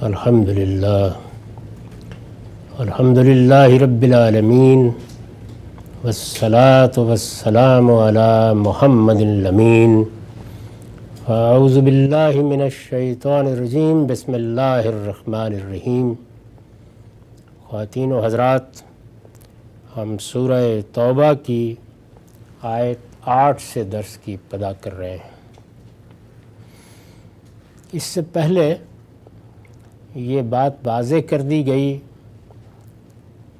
الحمدللہ رب العالمین والصلاة والسلام علی محمد الامین اعوذ باللہ من الشیطان الرجیم بسم اللہ الرحمن الرحیم۔ خواتین و حضرات، ہم سورہ توبہ کی آیت 8 سے درس کی ابتدا کر رہے ہیں۔ اس سے پہلے یہ بات واضح کر دی گئی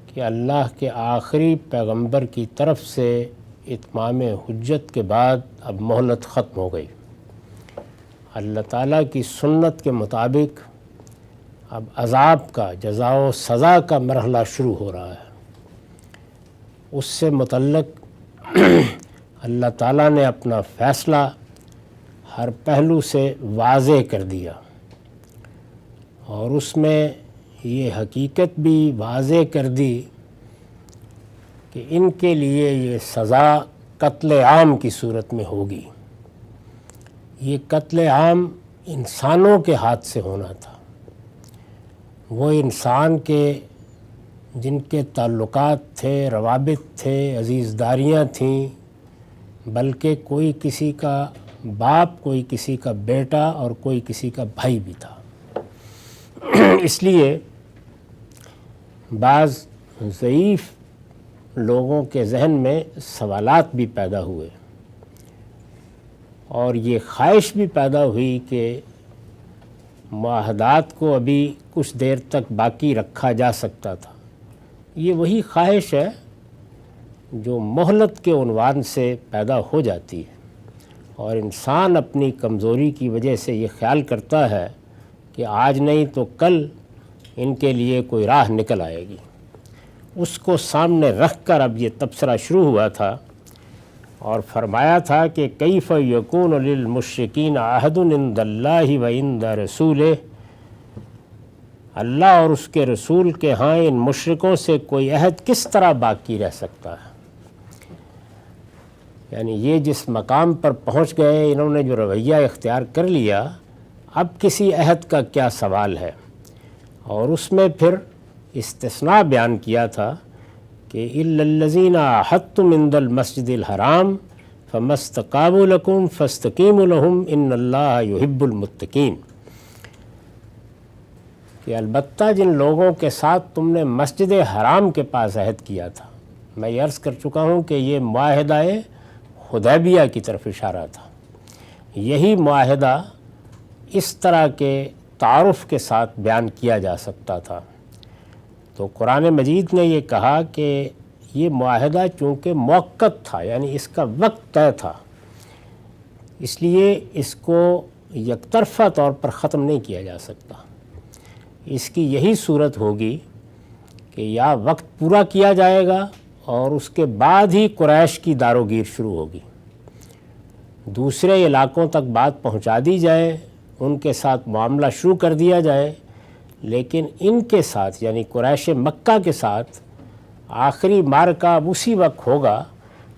کہ اللہ کے آخری پیغمبر کی طرف سے اتمام حجت کے بعد اب مہلت ختم ہو گئی۔ اللہ تعالیٰ کی سنت کے مطابق اب عذاب کا، جزا و سزا کا مرحلہ شروع ہو رہا ہے۔ اس سے متعلق اللہ تعالیٰ نے اپنا فیصلہ ہر پہلو سے واضح کر دیا، اور اس میں یہ حقیقت بھی واضح کر دی کہ ان کے لیے یہ سزا قتل عام کی صورت میں ہوگی۔ یہ قتل عام انسانوں کے ہاتھ سے ہونا تھا، وہ انسان کے جن کے تعلقات تھے، روابط تھے، عزیزداریاں تھیں، بلکہ کوئی کسی کا باپ، کوئی کسی کا بیٹا اور کوئی کسی کا بھائی بھی تھا۔ اس لیے بعض ضعیف لوگوں کے ذہن میں سوالات بھی پیدا ہوئے، اور یہ خواہش بھی پیدا ہوئی کہ معاہدات کو ابھی کچھ دیر تک باقی رکھا جا سکتا تھا۔ یہ وہی خواہش ہے جو مہلت کے عنوان سے پیدا ہو جاتی ہے، اور انسان اپنی کمزوری کی وجہ سے یہ خیال کرتا ہے کہ آج نہیں تو کل ان کے لیے کوئی راہ نکل آئے گی۔ اس کو سامنے رکھ کر اب یہ تبصرہ شروع ہوا تھا، اور فرمایا تھا کہ کیف یکون للمشرکین عہد عند اللہ و عند رسولہ، اللہ اور اس کے رسول کے ہاں ان مشرکوں سے کوئی عہد کس طرح باقی رہ سکتا ہے؟ یعنی یہ جس مقام پر پہنچ گئے، انہوں نے جو رویہ اختیار کر لیا، اب کسی عہد کا کیا سوال ہے؟ اور اس میں پھر استثناء بیان کیا تھا کہ اِلَّا الَّذِينَ عَاهَدتُّمْ عِندَ الْمَسْجِدِ الْحَرَامِ فَمَا اسْتَقَامُوا لَكُمْ فَاسْتَقِيمُوا لَهُمْ إِنَّ اللَّهَ يُحِبُّ الْمُتَّقِينَ، کہ البتہ جن لوگوں کے ساتھ تم نے مسجد حرام کے پاس عہد کیا تھا، میں یہ عرض کر چکا ہوں کہ یہ معاہدہ حدیبیہ کی طرف اشارہ تھا۔ یہی معاہدہ اس طرح کے تعارف کے ساتھ بیان کیا جا سکتا تھا۔ تو قرآن مجید نے یہ کہا کہ یہ معاہدہ چونکہ موقت تھا، یعنی اس کا وقت طے تھا، اس لیے اس کو یک طرفہ طور پر ختم نہیں کیا جا سکتا۔ اس کی یہی صورت ہوگی کہ یا وقت پورا کیا جائے گا اور اس کے بعد ہی قریش کی دار و گیر شروع ہوگی، دوسرے علاقوں تک بات پہنچا دی جائے، ان کے ساتھ معاملہ شروع کر دیا جائے، لیکن ان کے ساتھ یعنی قریش مکہ کے ساتھ آخری معرکہ اب اسی وقت ہوگا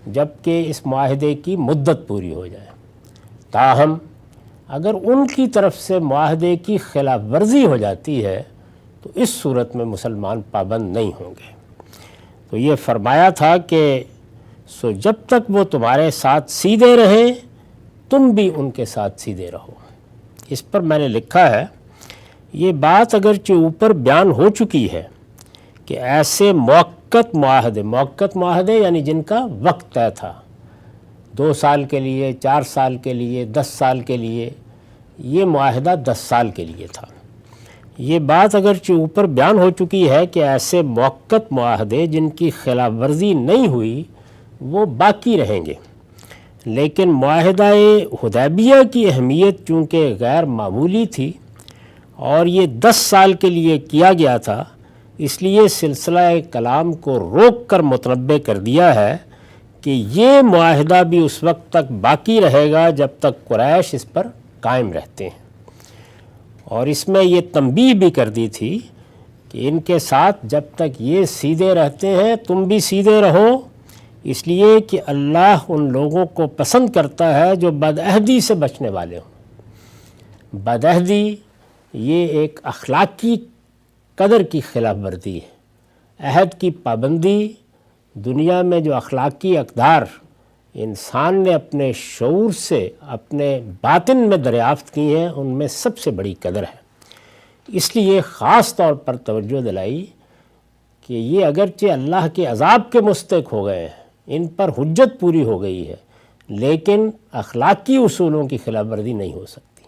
جب کہ اس معاہدے کی مدت پوری ہو جائے۔ تاہم اگر ان کی طرف سے معاہدے کی خلاف ورزی ہو جاتی ہے تو اس صورت میں مسلمان پابند نہیں ہوں گے۔ تو یہ فرمایا تھا کہ سو جب تک وہ تمہارے ساتھ سیدھے رہیں تم بھی ان کے ساتھ سیدھے رہو۔ اس پر میں نے لکھا ہے، یہ بات اگرچہ اوپر بیان ہو چکی ہے کہ ایسے موقت معاہدے یعنی جن کا وقت طے تھا، 2 سال کے لیے، 4 سال کے لیے، 10 سال کے لیے، یہ معاہدہ 10 سال کے لیے تھا۔ یہ بات اگرچہ اوپر بیان ہو چکی ہے کہ ایسے موقت معاہدے جن کی خلاف ورزی نہیں ہوئی وہ باقی رہیں گے، لیکن معاہدہ حدیبیہ کی اہمیت چونکہ غیر معمولی تھی اور یہ 10 سال کے لیے کیا گیا تھا، اس لیے سلسلہ کلام کو روک کر متنبع کر دیا ہے کہ یہ معاہدہ بھی اس وقت تک باقی رہے گا جب تک قریش اس پر قائم رہتے ہیں۔ اور اس میں یہ تنبیہ بھی کر دی تھی کہ ان کے ساتھ جب تک یہ سیدھے رہتے ہیں تم بھی سیدھے رہو، اس لیے کہ اللہ ان لوگوں کو پسند کرتا ہے جو بدعہدی سے بچنے والے ہوں۔ بدعہدی یہ ایک اخلاقی قدر کی خلاف ورزی ہے۔ عہد کی پابندی دنیا میں جو اخلاقی اقدار انسان نے اپنے شعور سے اپنے باطن میں دریافت کی ہیں، ان میں سب سے بڑی قدر ہے۔ اس لیے خاص طور پر توجہ دلائی کہ یہ اگرچہ اللہ کے عذاب کے مستحق ہو گئے ہیں، ان پر حجت پوری ہو گئی ہے، لیکن اخلاقی اصولوں کی خلاف ورزی نہیں ہو سکتی۔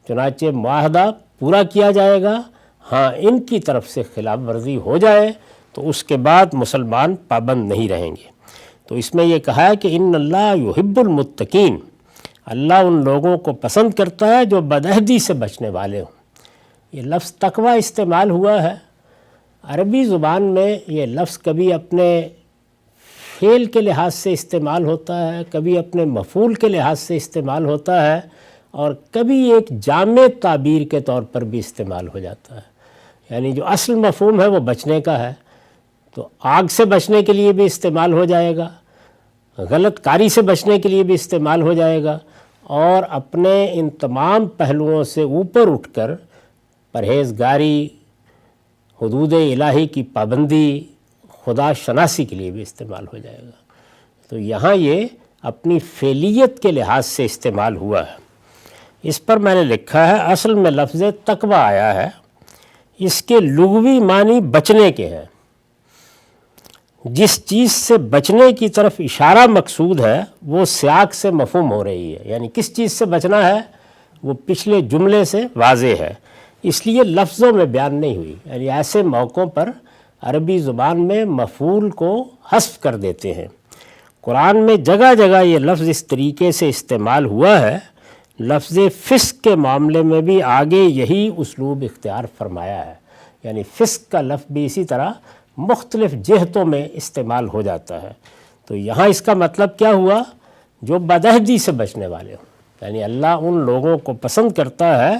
چنانچہ معاہدہ پورا کیا جائے گا، ہاں ان کی طرف سے خلاف ورزی ہو جائے تو اس کے بعد مسلمان پابند نہیں رہیں گے۔ تو اس میں یہ کہا ہے کہ ان اللہ یحب المتقین، اللہ ان لوگوں کو پسند کرتا ہے جو بدعہدی سے بچنے والے ہوں۔ یہ لفظ تقوی استعمال ہوا ہے۔ عربی زبان میں یہ لفظ کبھی اپنے فعل کے لحاظ سے استعمال ہوتا ہے، کبھی اپنے مفعول کے لحاظ سے استعمال ہوتا ہے، اور کبھی ایک جامع تعبیر کے طور پر بھی استعمال ہو جاتا ہے۔ یعنی جو اصل مفہوم ہے وہ بچنے کا ہے، تو آگ سے بچنے کے لیے بھی استعمال ہو جائے گا، غلط کاری سے بچنے کے لیے بھی استعمال ہو جائے گا، اور اپنے ان تمام پہلوؤں سے اوپر اٹھ کر پرہیزگاری، حدود الہی کی پابندی، خدا شناسی کے لیے بھی استعمال ہو جائے گا۔ تو یہاں یہ اپنی فعلیت کے لحاظ سے استعمال ہوا ہے۔ اس پر میں نے لکھا ہے اصل میں لفظ تقوی آیا ہے، اس کے لغوی معنی بچنے کے ہیں۔ جس چیز سے بچنے کی طرف اشارہ مقصود ہے وہ سیاق سے مفہوم ہو رہی ہے، یعنی کس چیز سے بچنا ہے وہ پچھلے جملے سے واضح ہے، اس لیے لفظوں میں بیان نہیں ہوئی۔ یعنی ایسے موقعوں پر عربی زبان میں مفعول کو حذف کر دیتے ہیں۔ قرآن میں جگہ جگہ یہ لفظ اس طریقے سے استعمال ہوا ہے۔ لفظ فسق کے معاملے میں بھی آگے یہی اسلوب اختیار فرمایا ہے، یعنی فسق کا لفظ بھی اسی طرح مختلف جہتوں میں استعمال ہو جاتا ہے۔ تو یہاں اس کا مطلب کیا ہوا؟ جو بدعہدی سے بچنے والے ہوں، یعنی اللہ ان لوگوں کو پسند کرتا ہے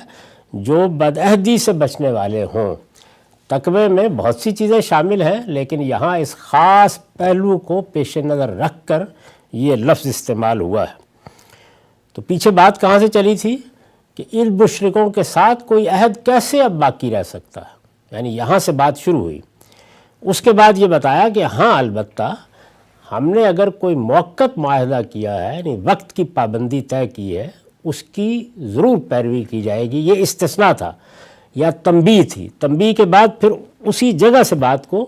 جو بدعہدی سے بچنے والے ہوں۔ تقوی میں بہت سی چیزیں شامل ہیں، لیکن یہاں اس خاص پہلو کو پیش نظر رکھ کر یہ لفظ استعمال ہوا ہے۔ تو پیچھے بات کہاں سے چلی تھی کہ ان مشرکوں کے ساتھ کوئی عہد کیسے اب باقی رہ سکتا ہے، یعنی یہاں سے بات شروع ہوئی۔ اس کے بعد یہ بتایا کہ ہاں البتہ ہم نے اگر کوئی موقت معاہدہ کیا ہے، یعنی وقت کی پابندی طے کی ہے، اس کی ضرور پیروی کی جائے گی۔ یہ استثناء تھا یا تنبیہ تھی۔ تنبیہ کے بعد پھر اسی جگہ سے بات کو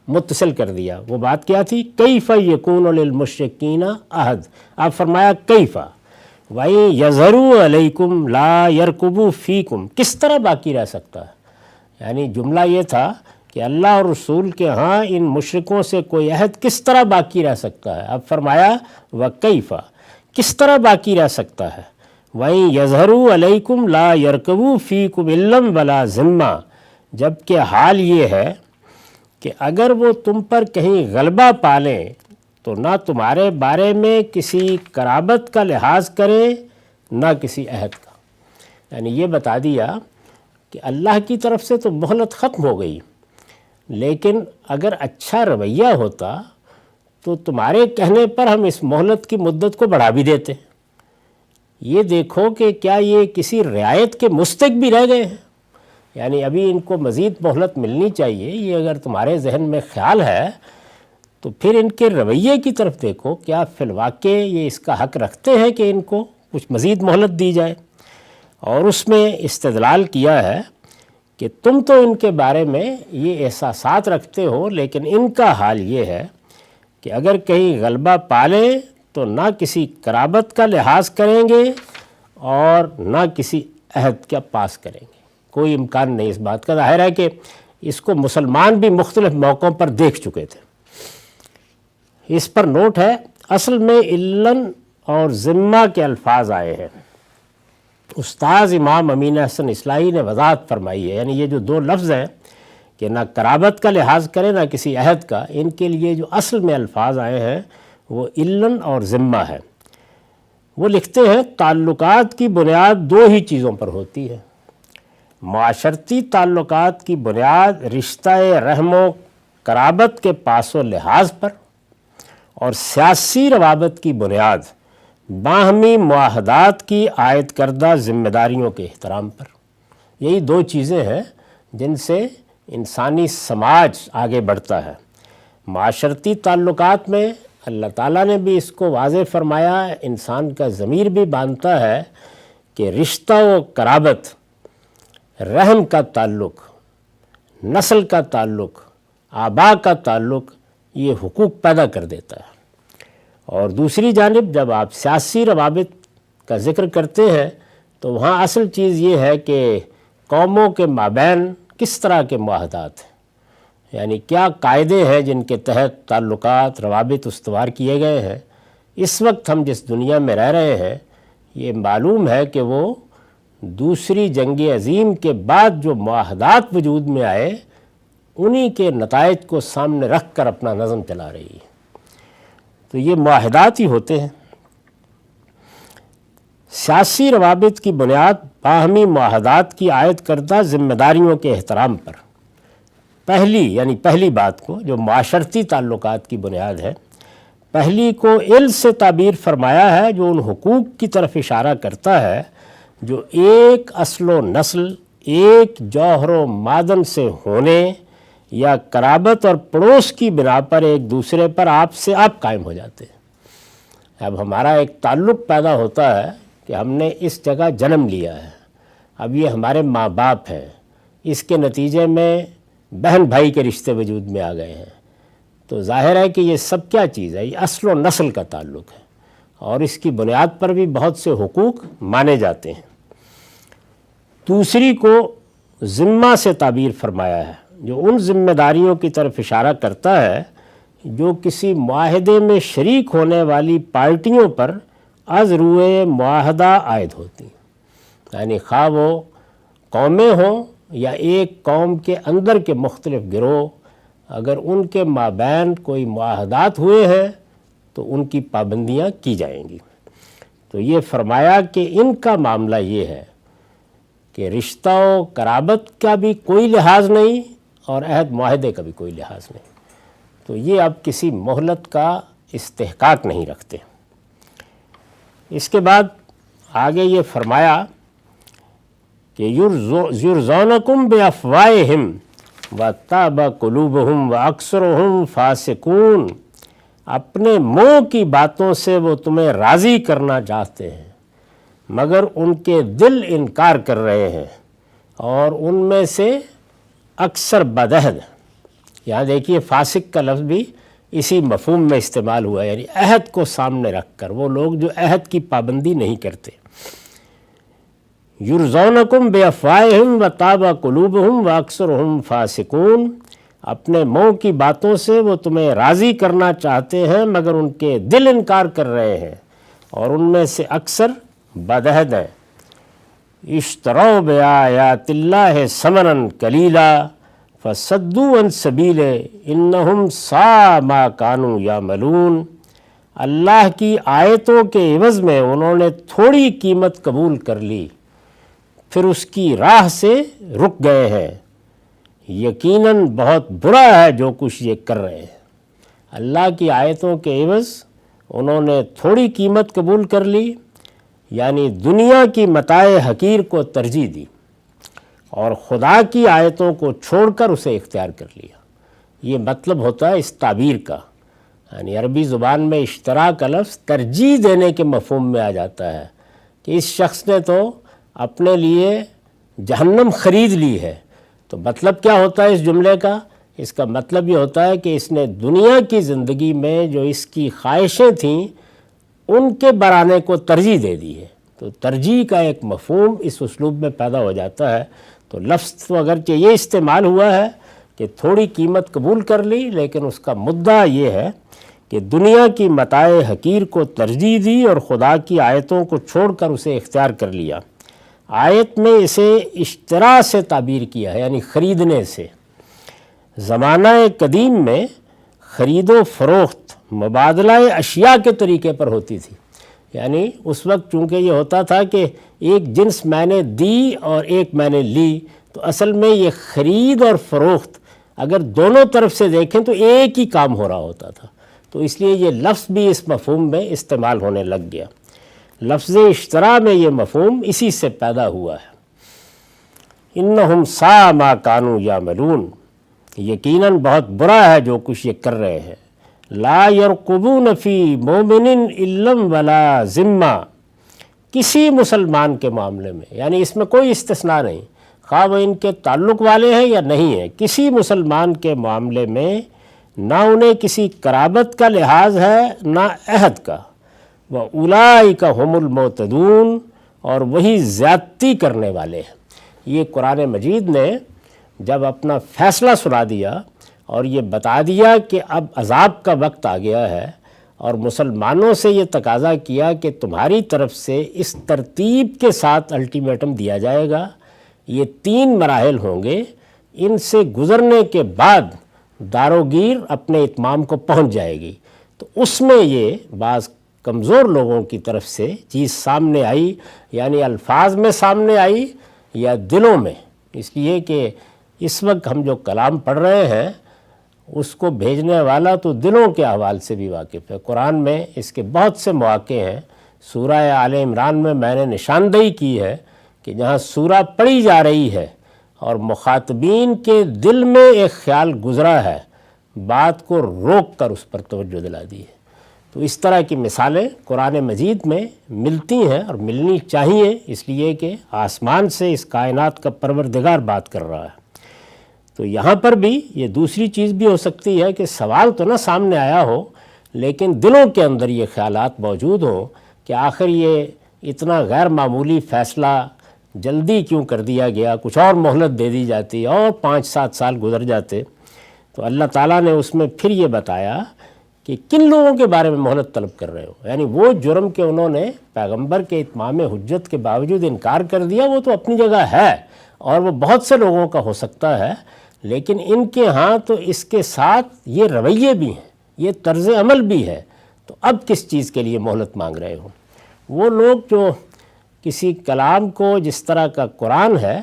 متصل کر دیا۔ وہ بات کیا تھی؟ کیف یکون للمشرکین عہد، آپ فرمایا کیف وَإِن یظہروا علیکم لا یرقبوا فیکم، کس طرح باقی رہ سکتا ہے؟ یعنی جملہ یہ تھا کہ اللہ اور رسول کے ہاں ان مشرکوں سے کوئی عہد کس طرح باقی رہ سکتا ہے؟ اب فرمایا وَکیف، کس طرح باقی رہ سکتا ہے؟ وَإِن یظہروا علیکم لا یرقبوا فیکم الا ولا ذمہ، جبکہ حال یہ ہے کہ اگر وہ تم پر کہیں غلبہ پالیں تو نہ تمہارے بارے میں کسی قرابت کا لحاظ کریں نہ کسی عہد کا۔ یعنی یہ بتا دیا کہ اللہ کی طرف سے تو مہلت ختم ہو گئی، لیکن اگر اچھا رویہ ہوتا تو تمہارے کہنے پر ہم اس مہلت کی مدت کو بڑھا بھی دیتے۔ یہ دیکھو کہ کیا یہ کسی رعایت کے مستحق بھی رہ گئے ہیں، یعنی ابھی ان کو مزید مہلت ملنی چاہیے، یہ اگر تمہارے ذہن میں خیال ہے تو پھر ان کے رویے کی طرف دیکھو، کیا فی الواقع یہ اس کا حق رکھتے ہیں کہ ان کو کچھ مزید مہلت دی جائے؟ اور اس میں استدلال کیا ہے کہ تم تو ان کے بارے میں یہ احساسات رکھتے ہو، لیکن ان کا حال یہ ہے کہ اگر کہیں غلبہ پالیں تو نہ کسی قرابت کا لحاظ کریں گے اور نہ کسی عہد کا پاس کریں گے۔ کوئی امکان نہیں اس بات کا۔ ظاہر ہے کہ اس کو مسلمان بھی مختلف موقعوں پر دیکھ چکے تھے۔ اس پر نوٹ ہے، اصل میں علن اور ذمہ کے الفاظ آئے ہیں۔ استاذ امام امین احسن اصلاحی نے وضاحت فرمائی ہے، یعنی یہ جو دو لفظ ہیں کہ نہ قرابت کا لحاظ کرے نہ کسی عہد کا، ان کے لیے جو اصل میں الفاظ آئے ہیں وہ علن اور ذمہ ہے۔ وہ لکھتے ہیں تعلقات کی بنیاد دو ہی چیزوں پر ہوتی ہے، معاشرتی تعلقات کی بنیاد رشتہ رحم و قرابت کے پاس و لحاظ پر، اور سیاسی روابط کی بنیاد باہمی معاہدات کی عائد کردہ ذمہ داریوں کے احترام پر۔ یہی دو چیزیں ہیں جن سے انسانی سماج آگے بڑھتا ہے۔ معاشرتی تعلقات میں اللہ تعالیٰ نے بھی اس کو واضح فرمایا، انسان کا ضمیر بھی باندھتا ہے کہ رشتہ و قرابت، رحم کا تعلق، نسل کا تعلق، آبا کا تعلق، یہ حقوق پیدا کر دیتا ہے۔ اور دوسری جانب جب آپ سیاسی روابط کا ذکر کرتے ہیں تو وہاں اصل چیز یہ ہے کہ قوموں کے مابین کس طرح کے معاہدات ہیں، یعنی کیا قاعدے ہیں جن کے تحت تعلقات، روابط استوار کیے گئے ہیں۔ اس وقت ہم جس دنیا میں رہ رہے ہیں یہ معلوم ہے کہ وہ دوسری جنگ عظیم کے بعد جو معاہدات وجود میں آئے انہی کے نتائج کو سامنے رکھ کر اپنا نظم چلا رہی ہے۔ تو یہ معاہدات ہی ہوتے ہیں۔ سیاسی روابط کی بنیاد باہمی معاہدات کی عائد کردہ ذمہ داریوں کے احترام پر، پہلی بات کو جو معاشرتی تعلقات کی بنیاد ہے، پہلی کو عل سے تعبیر فرمایا ہے جو ان حقوق کی طرف اشارہ کرتا ہے جو ایک اصل و نسل، ایک جوہر و معدن سے ہونے یا قرابت اور پڑوس کی بنا پر ایک دوسرے پر آپ سے آپ قائم ہو جاتے ہیں۔ اب ہمارا ایک تعلق پیدا ہوتا ہے کہ ہم نے اس جگہ جنم لیا ہے، اب یہ ہمارے ماں باپ ہیں، اس کے نتیجے میں بہن بھائی کے رشتے وجود میں آ گئے ہیں، تو ظاہر ہے کہ یہ سب کیا چیز ہے، یہ اصل و نسل کا تعلق ہے اور اس کی بنیاد پر بھی بہت سے حقوق مانے جاتے ہیں۔ دوسری کو ذمہ سے تعبیر فرمایا ہے جو ان ذمہ داریوں کی طرف اشارہ کرتا ہے جو کسی معاہدے میں شریک ہونے والی پارٹیوں پر از روئے معاہدہ عائد ہوتی ہیں، یعنی خواہ وہ قومیں ہوں یا ایک قوم کے اندر کے مختلف گروہ، اگر ان کے مابین کوئی معاہدات ہوئے ہیں تو ان کی پابندیاں کی جائیں گی۔ تو یہ فرمایا کہ ان کا معاملہ یہ ہے کہ رشتہ و قرابت کا بھی کوئی لحاظ نہیں اور عہد معاہدے کا بھی کوئی لحاظ نہیں، تو یہ اب کسی مہلت کا استحقاق نہیں رکھتے۔ اس کے بعد آگے یہ فرمایا کہ یرزونکم بافواہہم وتابى قلوبہم واکثرہم فاسقون، اپنے منہ کی باتوں سے وہ تمہیں راضی کرنا چاہتے ہیں مگر ان کے دل انکار کر رہے ہیں اور ان میں سے اکثر بدعہد۔ یہاں دیکھیے فاسق کا لفظ بھی اسی مفہوم میں استعمال ہوا ہے، یعنی عہد کو سامنے رکھ کر وہ لوگ جو عہد کی پابندی نہیں کرتے۔ یرزونکم بافواہہم وتابى قلوبہم واکثرہم فاسقون، اپنے منہ کی باتوں سے وہ تمہیں راضی کرنا چاہتے ہیں مگر ان کے دل انکار کر رہے ہیں اور ان میں سے اکثر بدعہد ہیں۔ اشتروا بآیات اللہ ثمنا قلیلا فصدوا عن سبیلہ انہم ساء ما کانوا یعملون، اللہ کی آیتوں کے عوض میں انہوں نے تھوڑی قیمت قبول کر لی پھر اس کی راہ سے رک گئے ہیں، یقیناً بہت برا ہے جو کچھ یہ کر رہے ہیں۔ اللہ کی آیتوں کے عوض انہوں نے تھوڑی قیمت قبول کر لی، یعنی دنیا کی متاع حقیر کو ترجیح دی اور خدا کی آیتوں کو چھوڑ کر اسے اختیار کر لیا۔ یہ مطلب ہوتا ہے اس تعبیر کا، یعنی عربی زبان میں اشترا کا لفظ ترجیح دینے کے مفہوم میں آ جاتا ہے کہ اس شخص نے تو اپنے لیے جہنم خرید لی ہے۔ تو مطلب کیا ہوتا ہے اس جملے کا؟ اس کا مطلب یہ ہوتا ہے کہ اس نے دنیا کی زندگی میں جو اس کی خواہشیں تھیں ان کے برانے کو ترجیح دے دی ہے۔ تو ترجیح کا ایک مفہوم اس اسلوب میں پیدا ہو جاتا ہے۔ تو لفظ تو اگرچہ یہ استعمال ہوا ہے کہ تھوڑی قیمت قبول کر لی، لیکن اس کا مدعا یہ ہے کہ دنیا کی متاع حقیر کو ترجیح دی اور خدا کی آیتوں کو چھوڑ کر اسے اختیار کر لیا۔ آیت میں اسے اشترا سے تعبیر کیا ہے، یعنی خریدنے سے۔ زمانہ قدیم میں خرید و فروخت مبادلہ اشیاء کے طریقے پر ہوتی تھی، یعنی اس وقت چونکہ یہ ہوتا تھا کہ ایک جنس میں نے دی اور ایک میں نے لی، تو اصل میں یہ خرید اور فروخت اگر دونوں طرف سے دیکھیں تو ایک ہی کام ہو رہا ہوتا تھا، تو اس لیے یہ لفظ بھی اس مفہوم میں استعمال ہونے لگ گیا۔ لفظ اشترا میں یہ مفہوم اسی سے پیدا ہوا ہے۔ انہم ساء ما کانوا یعملون، یقیناً بہت برا ہے جو کچھ یہ کر رہے ہیں۔ لا یرقبون فی مومن الا ولا ذمہ، کسی مسلمان کے معاملے میں، یعنی اس میں کوئی استثناء نہیں، خواہ وہ ان کے تعلق والے ہیں یا نہیں ہیں، کسی مسلمان کے معاملے میں نہ انہیں کسی قرابت کا لحاظ ہے نہ عہد کا۔ وَأُولَئِكَ هُمُ الْمُعْتَدُونَ، اور وہی زیادتی کرنے والے ہیں۔ یہ قرآن مجید نے جب اپنا فیصلہ سنا دیا اور یہ بتا دیا کہ اب عذاب کا وقت آ گیا ہے، اور مسلمانوں سے یہ تقاضا کیا کہ تمہاری طرف سے اس ترتیب کے ساتھ الٹیمیٹم دیا جائے گا، یہ 3 مراحل ہوں گے، ان سے گزرنے کے بعد داروگیر اپنے اتمام کو پہنچ جائے گی، تو اس میں یہ بعض کمزور لوگوں کی طرف سے چیز سامنے آئی، یعنی الفاظ میں سامنے آئی یا دلوں میں، اس لیے کہ اس وقت ہم جو کلام پڑھ رہے ہیں اس کو بھیجنے والا تو دلوں کے احوال سے بھی واقف ہے۔ قرآن میں اس کے بہت سے مواقع ہیں، سورہ آل عمران میں نے نشاندہی کی ہے کہ جہاں سورہ پڑھی جا رہی ہے اور مخاطبین کے دل میں ایک خیال گزرا ہے، بات کو روک کر اس پر توجہ دلا دی ہے۔ تو اس طرح کی مثالیں قرآن مجید میں ملتی ہیں اور ملنی چاہیے، اس لیے کہ آسمان سے اس کائنات کا پروردگار بات کر رہا ہے۔ تو یہاں پر بھی یہ دوسری چیز بھی ہو سکتی ہے کہ سوال تو نہ سامنے آیا ہو، لیکن دلوں کے اندر یہ خیالات موجود ہوں کہ آخر یہ اتنا غیر معمولی فیصلہ جلدی کیوں کر دیا گیا، کچھ اور مہلت دے دی جاتی اور 5-7 سال گزر جاتے۔ تو اللہ تعالیٰ نے اس میں پھر یہ بتایا کہ کن لوگوں کے بارے میں مہلت طلب کر رہے ہو، یعنی وہ جرم کہ انہوں نے پیغمبر کے اتمام حجت کے باوجود انکار کر دیا، وہ تو اپنی جگہ ہے اور وہ بہت سے لوگوں کا ہو سکتا ہے، لیکن ان کے ہاں تو اس کے ساتھ یہ رویے بھی ہیں، یہ طرز عمل بھی ہے، تو اب کس چیز کے لیے مہلت مانگ رہے ہو؟ وہ لوگ جو کسی کلام کو جس طرح کا قرآن ہے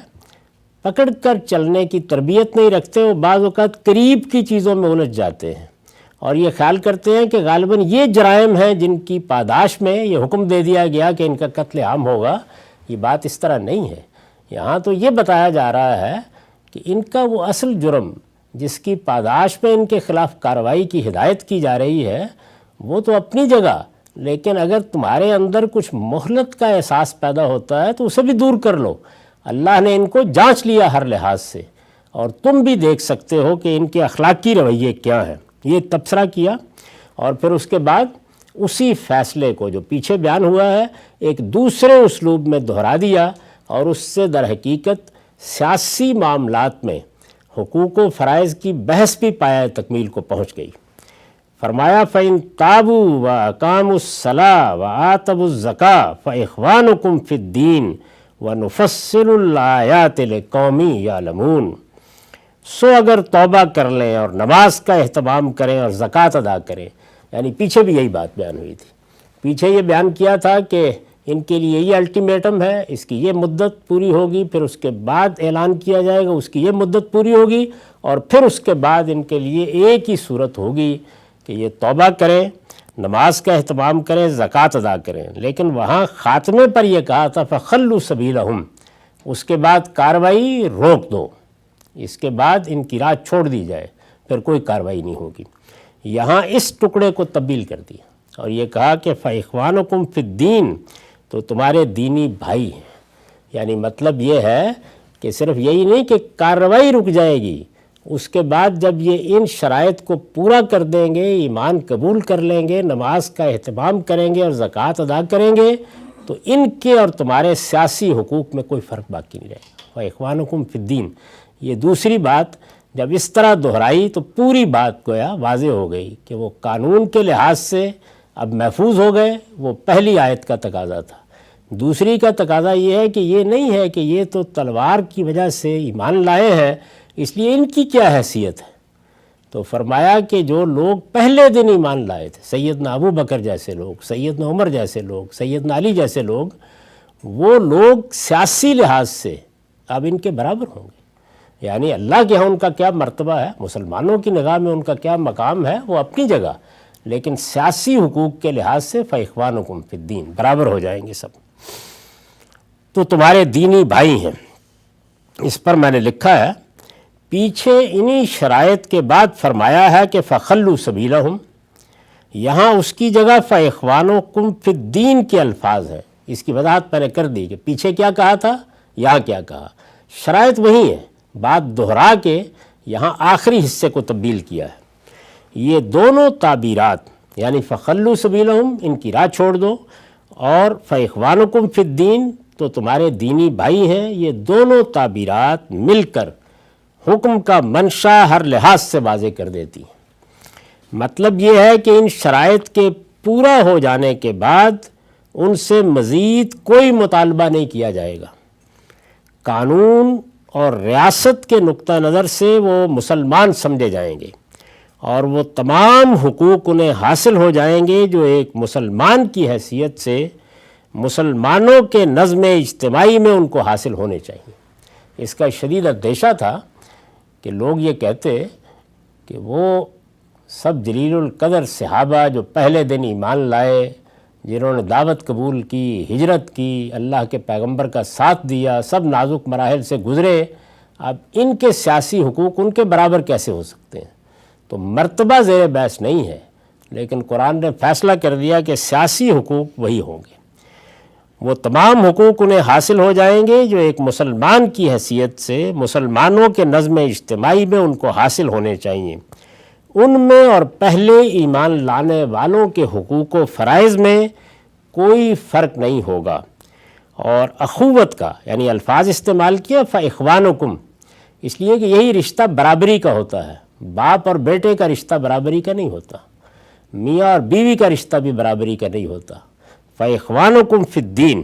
پکڑ کر چلنے کی تربیت نہیں رکھتے، وہ بعض اوقات قریب کی چیزوں میں الجھ جاتے ہیں اور یہ خیال کرتے ہیں کہ غالباً یہ جرائم ہیں جن کی پاداش میں یہ حکم دے دیا گیا کہ ان کا قتل عام ہوگا۔ یہ بات اس طرح نہیں ہے، یہاں تو یہ بتایا جا رہا ہے کہ ان کا وہ اصل جرم جس کی پاداش میں ان کے خلاف کارروائی کی ہدایت کی جا رہی ہے وہ تو اپنی جگہ، لیکن اگر تمہارے اندر کچھ مہلت کا احساس پیدا ہوتا ہے تو اسے بھی دور کر لو۔ اللہ نے ان کو جانچ لیا ہر لحاظ سے، اور تم بھی دیکھ سکتے ہو کہ ان کے اخلاقی رویے کیا ہیں۔ یہ تبصرہ کیا اور پھر اس کے بعد اسی فیصلے کو جو پیچھے بیان ہوا ہے ایک دوسرے اسلوب میں دہرا دیا، اور اس سے در حقیقت سیاسی معاملات میں حقوق و فرائض کی بحث بھی پایہ تکمیل کو پہنچ گئی۔ فرمایا فَإِن تَابُوا وَأَقَامُوا الصَّلَاةَ وَآتَوُا الزَّكَاةَ فَإِخْوَانُكُمْ فِي الدِّينِ وَنُفَصِّلُ الْآيَاتِ لِقَوْمٍ يَعْلَمُونَ۔ سو اگر توبہ کر لیں اور نماز کا اہتمام کریں اور زکوٰۃ ادا کریں، یعنی پیچھے بھی یہی بات بیان ہوئی تھی، پیچھے یہ بیان کیا تھا کہ ان کے لیے یہ الٹیمیٹم ہے، اس کی یہ مدت پوری ہوگی، پھر اس کے بعد اعلان کیا جائے گا اس کی یہ مدت پوری ہوگی، اور پھر اس کے بعد ان کے لیے ایک ہی صورت ہوگی کہ یہ توبہ کریں، نماز کا اہتمام کریں، زکوٰۃ ادا کریں۔ لیکن وہاں خاتمے پر یہ کہا تھا فَخَلُّوا سَبِيلَهُمْ، اس کے بعد کارروائی روک دو، اس کے بعد ان کی راہ چھوڑ دی جائے، پھر کوئی کارروائی نہیں ہوگی۔ یہاں اس ٹکڑے کو تبدیل کر دیا اور یہ کہا کہ فَإِخْوَانُكُمْ فِي الدِّينِ، تو تمہارے دینی بھائی ہیں، یعنی مطلب یہ ہے کہ صرف یہی نہیں کہ کارروائی رک جائے گی، اس کے بعد جب یہ ان شرائط کو پورا کر دیں گے، ایمان قبول کر لیں گے، نماز کا اہتمام کریں گے اور زکوٰۃ ادا کریں گے، تو ان کے اور تمہارے سیاسی حقوق میں کوئی فرق باقی نہیں رہے گا۔ وَإِخْوَانُكُمْ فِي الدِّينِ، یہ دوسری بات جب اس طرح دہرائی تو پوری بات گویا واضح ہو گئی کہ وہ قانون کے لحاظ سے اب محفوظ ہو گئے، وہ پہلی آیت کا تقاضا تھا۔ دوسری کا تقاضا یہ ہے کہ یہ نہیں ہے کہ یہ تو تلوار کی وجہ سے ایمان لائے ہیں، اس لیے ان کی کیا حیثیت ہے؟ تو فرمایا کہ جو لوگ پہلے دن ایمان لائے تھے، سیدنا ابو بکر جیسے لوگ، سیدنا عمر جیسے لوگ، سیدنا علی جیسے لوگ، وہ لوگ سیاسی لحاظ سے اب ان کے برابر ہوں گے، یعنی اللہ کے ہاں ان کا کیا مرتبہ ہے، مسلمانوں کی نگاہ میں ان کا کیا مقام ہے، وہ اپنی جگہ، لیکن سیاسی حقوق کے لحاظ سے فَإِخْوَانُكُمْ فِي الدِّينِ، برابر ہو جائیں گے سب، تو تمہارے دینی بھائی ہیں۔ اس پر میں نے لکھا ہے پیچھے انہی شرائط کے بعد فرمایا ہے کہ فخلو سبیلہم، یہاں اس کی جگہ فاخوانکم فی الدین کے الفاظ ہیں۔ اس کی وضاحت میں نے کر دی کہ پیچھے کیا کہا تھا، یہاں کیا کہا، شرائط وہی ہے، بات دہرا کے یہاں آخری حصے کو تبدیل کیا ہے۔ یہ دونوں تعبیرات یعنی فخلو سبیلہم، ان کی راہ چھوڑ دو، اور فاخوانکم فی الدین، تو تمہارے دینی بھائی ہیں، یہ دونوں تعبیرات مل کر حکم کا منشا ہر لحاظ سے واضح کر دیتی ہیں۔ مطلب یہ ہے کہ ان شرائط کے پورا ہو جانے کے بعد ان سے مزید کوئی مطالبہ نہیں کیا جائے گا۔ قانون اور ریاست کے نقطہ نظر سے وہ مسلمان سمجھے جائیں گے، اور وہ تمام حقوق انہیں حاصل ہو جائیں گے جو ایک مسلمان کی حیثیت سے مسلمانوں کے نظم اجتماعی میں ان کو حاصل ہونے چاہیے۔ اس کا شدید اندیشہ تھا کہ لوگ یہ کہتے کہ وہ سب جلیل القدر صحابہ جو پہلے دن ایمان لائے، جنہوں نے دعوت قبول کی، ہجرت کی، اللہ کے پیغمبر کا ساتھ دیا، سب نازک مراحل سے گزرے، اب ان کے سیاسی حقوق ان کے برابر کیسے ہو سکتے ہیں؟ تو مرتبہ زیر بحث نہیں ہے، لیکن قرآن نے فیصلہ کر دیا کہ سیاسی حقوق وہی ہوں گے۔ وہ تمام حقوق انہیں حاصل ہو جائیں گے جو ایک مسلمان کی حیثیت سے مسلمانوں کے نظم اجتماعی میں ان کو حاصل ہونے چاہیے۔ ان میں اور پہلے ایمان لانے والوں کے حقوق و فرائض میں کوئی فرق نہیں ہوگا۔ اور اخوت کا یعنی الفاظ استعمال کیا فاخوانکم، اس لیے کہ یہی رشتہ برابری کا ہوتا ہے۔ باپ اور بیٹے کا رشتہ برابری کا نہیں ہوتا، میاں اور بیوی کا رشتہ بھی برابری کا نہیں ہوتا۔ فاخوانکم فی الدین،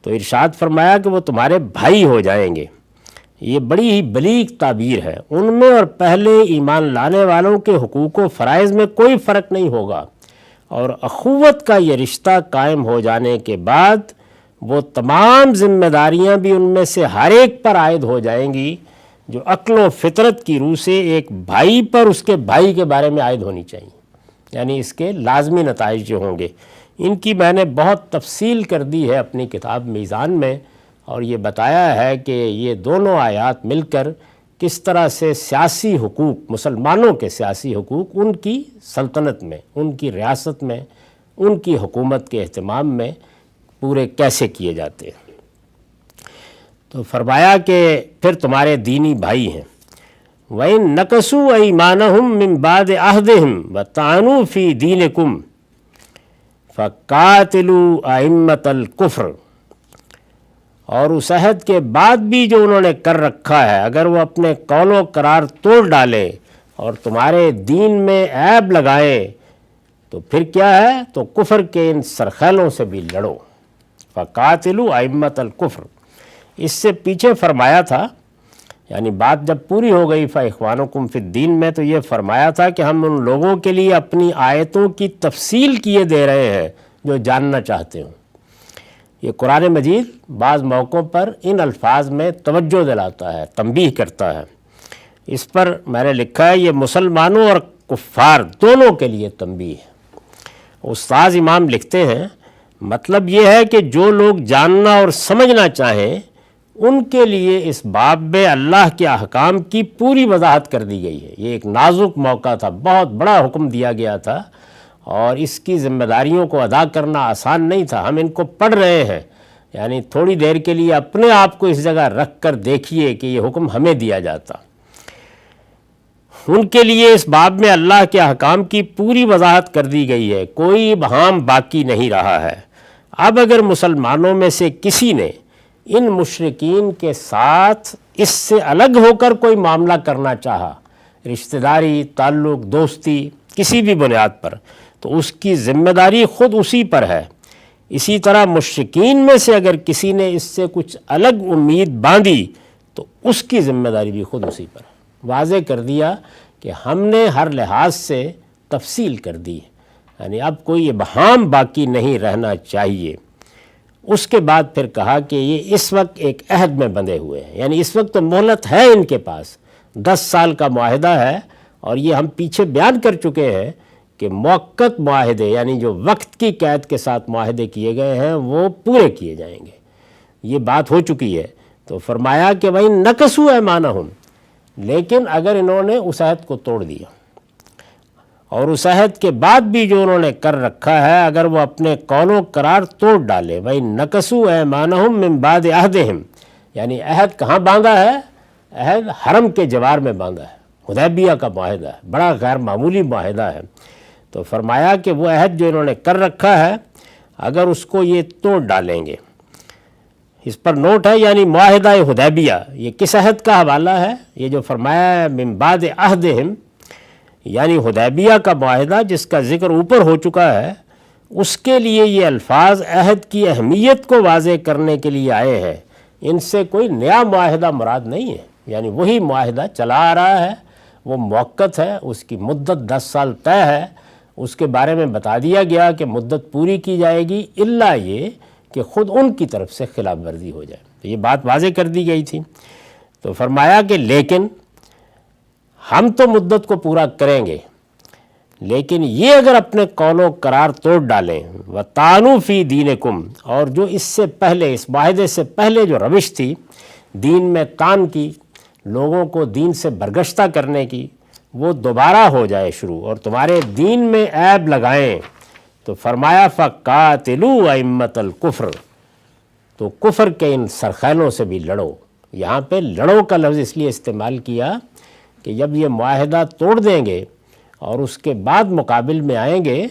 تو ارشاد فرمایا کہ وہ تمہارے بھائی ہو جائیں گے۔ یہ بڑی ہی بلیغ تعبیر ہے۔ ان میں اور پہلے ایمان لانے والوں کے حقوق و فرائض میں کوئی فرق نہیں ہوگا، اور اخوت کا یہ رشتہ قائم ہو جانے کے بعد وہ تمام ذمہ داریاں بھی ان میں سے ہر ایک پر عائد ہو جائیں گی جو عقل و فطرت کی روح سے ایک بھائی پر اس کے بھائی کے بارے میں عائد ہونی چاہیے، یعنی اس کے لازمی نتائج جو ہوں گے۔ ان کی میں نے بہت تفصیل کر دی ہے اپنی کتاب میزان میں، اور یہ بتایا ہے کہ یہ دونوں آیات مل کر کس طرح سے سیاسی حقوق، مسلمانوں کے سیاسی حقوق ان کی سلطنت میں، ان کی ریاست میں، ان کی حکومت کے اہتمام میں پورے کیسے کیے جاتے ہیں۔ تو فرمایا کہ پھر تمہارے دینی بھائی ہیں، وَإِن نَكَثُوا أَيْمَانَهُم مِّن بَعْدِ عَهْدِهِمْ وَطَعَنُوا فِي دِينِكُمْ فَقَاتِلُوا أَئِمَّةَ الْكُفْرِ، اور اس عہد کے بعد بھی جو انہوں نے کر رکھا ہے، اگر وہ اپنے قول و قرار توڑ ڈالیں اور تمہارے دین میں عیب لگائیں تو پھر کیا ہے، تو کفر کے ان سرخیلوں سے بھی لڑو۔ فَقَاتِلُوا أَئِمَّةَ الْكُفْرِ، اس سے پیچھے فرمایا تھا، یعنی بات جب پوری ہو گئی فاخوانکم فی الدین میں، تو یہ فرمایا تھا کہ ہم ان لوگوں کے لیے اپنی آیتوں کی تفصیل کیے دے رہے ہیں جو جاننا چاہتے ہوں۔ یہ قرآن مجید بعض موقعوں پر ان الفاظ میں توجہ دلاتا ہے، تنبیہ کرتا ہے۔ اس پر میں نے لکھا ہے یہ مسلمانوں اور کفار دونوں کے لیے تنبیہ ہے۔ استاذ امام لکھتے ہیں مطلب یہ ہے کہ جو لوگ جاننا اور سمجھنا چاہیں ان کے لیے اس باب میں اللہ کے احکام کی پوری وضاحت کر دی گئی ہے۔ یہ ایک نازک موقع تھا، بہت بڑا حکم دیا گیا تھا، اور اس کی ذمہ داریوں کو ادا کرنا آسان نہیں تھا۔ ہم ان کو پڑھ رہے ہیں، یعنی تھوڑی دیر کے لیے اپنے آپ کو اس جگہ رکھ کر دیکھیے کہ یہ حکم ہمیں دیا جاتا۔ ان کے لیے اس باب میں اللہ کے احکام کی پوری وضاحت کر دی گئی ہے، کوئی ابہام باقی نہیں رہا ہے۔ اب اگر مسلمانوں میں سے کسی نے ان مشرکین کے ساتھ اس سے الگ ہو کر کوئی معاملہ کرنا چاہا، رشتہ داری، تعلق، دوستی، کسی بھی بنیاد پر، تو اس کی ذمہ داری خود اسی پر ہے۔ اسی طرح مشرکین میں سے اگر کسی نے اس سے کچھ الگ امید باندھی تو اس کی ذمہ داری بھی خود اسی پر ہے۔ واضح کر دیا کہ ہم نے ہر لحاظ سے تفصیل کر دی، یعنی اب کوئی ابہام باقی نہیں رہنا چاہیے۔ اس کے بعد پھر کہا کہ یہ اس وقت ایک عہد میں بندھے ہوئے ہیں، یعنی اس وقت تو مہلت ہے ان کے پاس، 10 سال کا معاہدہ ہے، اور یہ ہم پیچھے بیان کر چکے ہیں کہ موقت معاہدے یعنی جو وقت کی قید کے ساتھ معاہدے کیے گئے ہیں وہ پورے کیے جائیں گے، یہ بات ہو چکی ہے۔ تو فرمایا کہ بھائی نقصو ایمانہم، لیکن اگر انہوں نے اس عہد کو توڑ دیا اور اس عہد کے بعد بھی جو انہوں نے کر رکھا ہے اگر وہ اپنے قول و قرار توڑ ڈالے، بھائی نقصو ایمانہم من بعد عہدہم، یعنی عہد کہاں باندھا ہے؟ عہد حرم کے جوار میں باندھا ہے، حدیبیہ کا معاہدہ ہے، بڑا غیر معمولی معاہدہ ہے۔ تو فرمایا کہ وہ عہد جو انہوں نے کر رکھا ہے اگر اس کو یہ توڑ ڈالیں گے، اس پر نوٹ ہے یعنی معاہدہ حدیبیہ، یہ کس عہد کا حوالہ ہے؟ یہ جو فرمایا ہے من بعد عہدہم، یعنی حدیبیہ کا معاہدہ جس کا ذکر اوپر ہو چکا ہے، اس کے لیے یہ الفاظ عہد کی اہمیت کو واضح کرنے کے لیے آئے ہیں، ان سے کوئی نیا معاہدہ مراد نہیں ہے، یعنی وہی معاہدہ چلا آ رہا ہے، وہ موقت ہے، اس کی مدت 10 سال طے ہے، اس کے بارے میں بتا دیا گیا کہ مدت پوری کی جائے گی الا یہ کہ خود ان کی طرف سے خلاف ورزی ہو جائے، تو یہ بات واضح کر دی گئی تھی۔ تو فرمایا کہ لیکن ہم تو مدت کو پورا کریں گے، لیکن یہ اگر اپنے قول و قرار توڑ ڈالیں وَطَعَنُوا فِي دِينِكُمْ، اور جو اس سے پہلے، اس معاہدے سے پہلے جو روش تھی دین میں طعن کی، لوگوں کو دین سے برگشتہ کرنے کی، وہ دوبارہ ہو جائے شروع اور تمہارے دین میں عیب لگائیں، تو فرمایا فَقَاتِلُوا أَئِمَّةَ الْكُفْرِ، تو کفر کے ان سرخیلوں سے بھی لڑو۔ یہاں پہ لڑو کا لفظ اس لیے استعمال کیا کہ جب یہ معاہدہ توڑ دیں گے اور اس کے بعد مقابل میں آئیں گے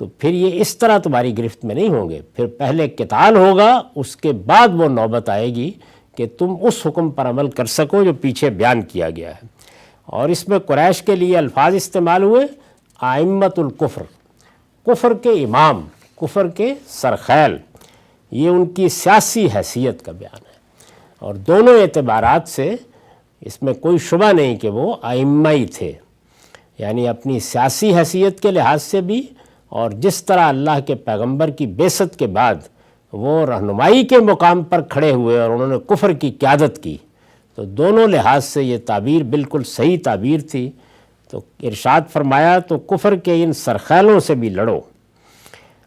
تو پھر یہ اس طرح تمہاری گرفت میں نہیں ہوں گے، پھر پہلے قتال ہوگا، اس کے بعد وہ نوبت آئے گی کہ تم اس حکم پر عمل کر سکو جو پیچھے بیان کیا گیا ہے۔ اور اس میں قریش کے لیے الفاظ استعمال ہوئے ائمۃ الکفر، کفر کے امام، کفر کے سرخیل، یہ ان کی سیاسی حیثیت کا بیان ہے، اور دونوں اعتبارات سے اس میں کوئی شبہ نہیں کہ وہ ائمہ ہی تھے، یعنی اپنی سیاسی حیثیت کے لحاظ سے بھی، اور جس طرح اللہ کے پیغمبر کی بعثت کے بعد وہ رہنمائی کے مقام پر کھڑے ہوئے اور انہوں نے کفر کی قیادت کی، تو دونوں لحاظ سے یہ تعبیر بالکل صحیح تعبیر تھی۔ تو ارشاد فرمایا تو کفر کے ان سرخیلوں سے بھی لڑو۔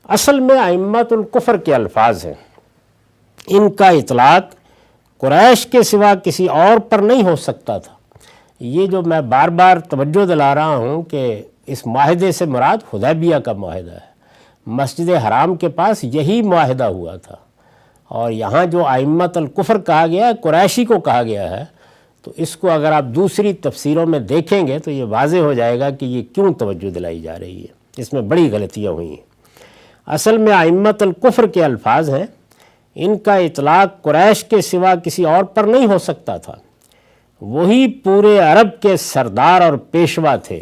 اصل میں ائمۃ الکفر کے الفاظ ہیں، ان کا اطلاق قریش کے سوا کسی اور پر نہیں ہو سکتا تھا۔ یہ جو میں بار بار توجہ دلا رہا ہوں کہ اس معاہدے سے مراد حدیبیہ کا معاہدہ ہے، مسجد حرام کے پاس یہی معاہدہ ہوا تھا، اور یہاں جو ائمۃ الکفر کہا گیا ہے قریشی کو کہا گیا ہے، تو اس کو اگر آپ دوسری تفسیروں میں دیکھیں گے تو یہ واضح ہو جائے گا کہ یہ کیوں توجہ دلائی جا رہی ہے، اس میں بڑی غلطیاں ہوئی ہیں۔ اصل میں ائمۃ الکفر کے الفاظ ہیں، ان کا اطلاق قریش کے سوا کسی اور پر نہیں ہو سکتا تھا، وہی پورے عرب کے سردار اور پیشوا تھے،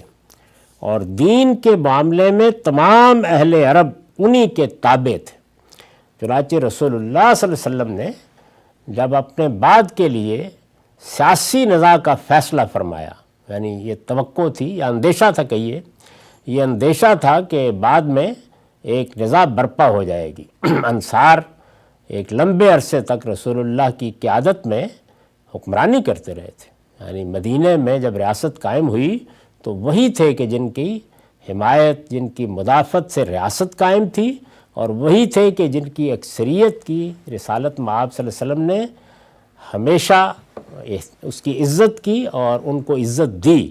اور دین کے معاملے میں تمام اہل عرب انہی کے تابع تھے۔ چنانچہ رسول اللہ صلی اللہ علیہ وسلم نے جب اپنے بعد کے لیے سیاسی نزاع کا فیصلہ فرمایا، یعنی یہ توقع تھی یا اندیشہ تھا، کہیے یہ اندیشہ تھا کہ بعد میں ایک نزاع برپا ہو جائے گی۔ انصار ایک لمبے عرصے تک رسول اللہ کی قیادت میں حکمرانی کرتے رہے تھے، یعنی مدینہ میں جب ریاست قائم ہوئی تو وہی تھے کہ جن کی حمایت، جن کی مدافعت سے ریاست قائم تھی، اور وہی تھے کہ جن کی اکثریت کی رسالت مآب صلی اللہ علیہ وسلم نے ہمیشہ اس کی عزت کی اور ان کو عزت دی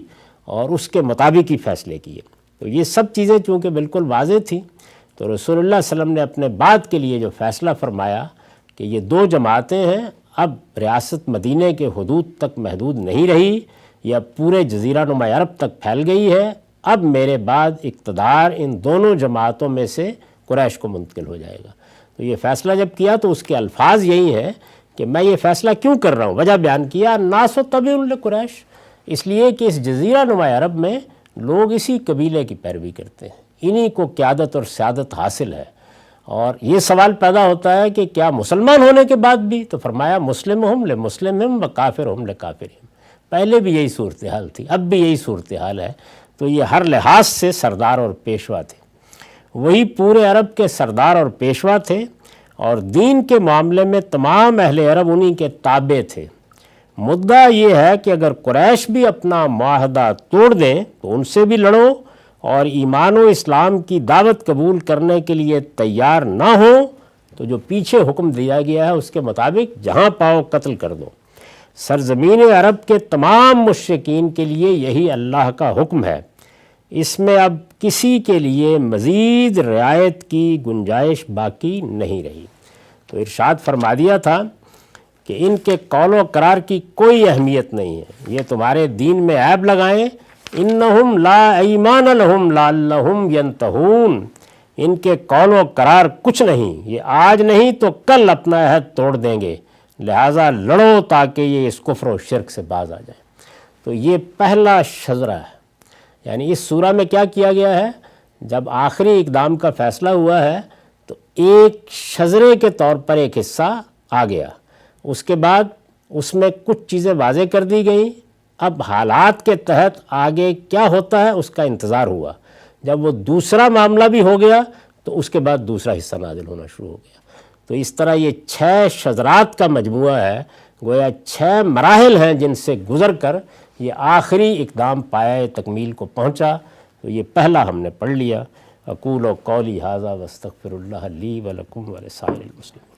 اور اس کے مطابق ہی فیصلے کیے۔ تو یہ سب چیزیں چونکہ بالکل واضح تھیں، تو رسول اللہ صلی اللہ علیہ وسلم نے اپنے بعد کے لیے جو فیصلہ فرمایا کہ یہ دو جماعتیں ہیں، اب ریاست مدینہ کے حدود تک محدود نہیں رہی، یہ پورے جزیرہ نما عرب تک پھیل گئی ہے، اب میرے بعد اقتدار ان دونوں جماعتوں میں سے قریش کو منتقل ہو جائے گا۔ تو یہ فیصلہ جب کیا تو اس کے الفاظ یہی ہیں کہ میں یہ فیصلہ کیوں کر رہا ہوں، وجہ بیان کیا ناس و طبع لقریش، اس لیے کہ اس جزیرہ نما عرب میں لوگ اسی قبیلے کی پیروی کرتے ہیں، انہی کو قیادت اور سیادت حاصل ہے۔ اور یہ سوال پیدا ہوتا ہے کہ کیا مسلمان ہونے کے بعد بھی؟ تو فرمایا مسلم ہم لمسلم و کافر ہم لکافرہم، پہلے بھی یہی صورتحال تھی، اب بھی یہی صورتحال ہے۔ تو یہ ہر لحاظ سے سردار اور پیشوا تھے، وہی پورے عرب کے سردار اور پیشوا تھے، اور دین کے معاملے میں تمام اہل عرب انہی کے تابع تھے۔ مدعا یہ ہے کہ اگر قریش بھی اپنا معاہدہ توڑ دیں تو ان سے بھی لڑو، اور ایمان و اسلام کی دعوت قبول کرنے کے لیے تیار نہ ہوں تو جو پیچھے حکم دیا گیا ہے اس کے مطابق جہاں پاؤ قتل کر دو۔ سرزمین عرب کے تمام مشرکین کے لیے یہی اللہ کا حکم ہے، اس میں اب کسی کے لیے مزید رعایت کی گنجائش باقی نہیں رہی۔ تو ارشاد فرما دیا تھا کہ ان کے قول و قرار کی کوئی اہمیت نہیں ہے، یہ تمہارے دین میں عیب لگائیں۔ انہم لا ایمان لہم لعلہم ینتہون، ان کے قول و قرار کچھ نہیں، یہ آج نہیں تو کل اپنا عہد توڑ دیں گے، لہٰذا لڑو تاکہ یہ اس کفر و شرک سے باز آ جائیں۔ تو یہ پہلا شذرہ ہے، یعنی اس سورہ میں کیا کیا گیا ہے، جب آخری اقدام کا فیصلہ ہوا ہے تو ایک شذرے کے طور پر ایک حصہ آ گیا، اس کے بعد اس میں کچھ چیزیں واضح کر دی گئیں، اب حالات کے تحت آگے کیا ہوتا ہے اس کا انتظار ہوا۔ جب وہ دوسرا معاملہ بھی ہو گیا تو اس کے بعد دوسرا حصہ نازل ہونا شروع ہو گیا۔ تو اس طرح یہ 6 شذرات کا مجموعہ ہے، گویا 6 مراحل ہیں جن سے گزر کر یہ آخری اقدام پایہ تکمیل کو پہنچا۔ تو یہ پہلا ہم نے پڑھ لیا۔ اقول قولی ھذا واستغفر اللہ لی ولکم ولسائر المسلمین۔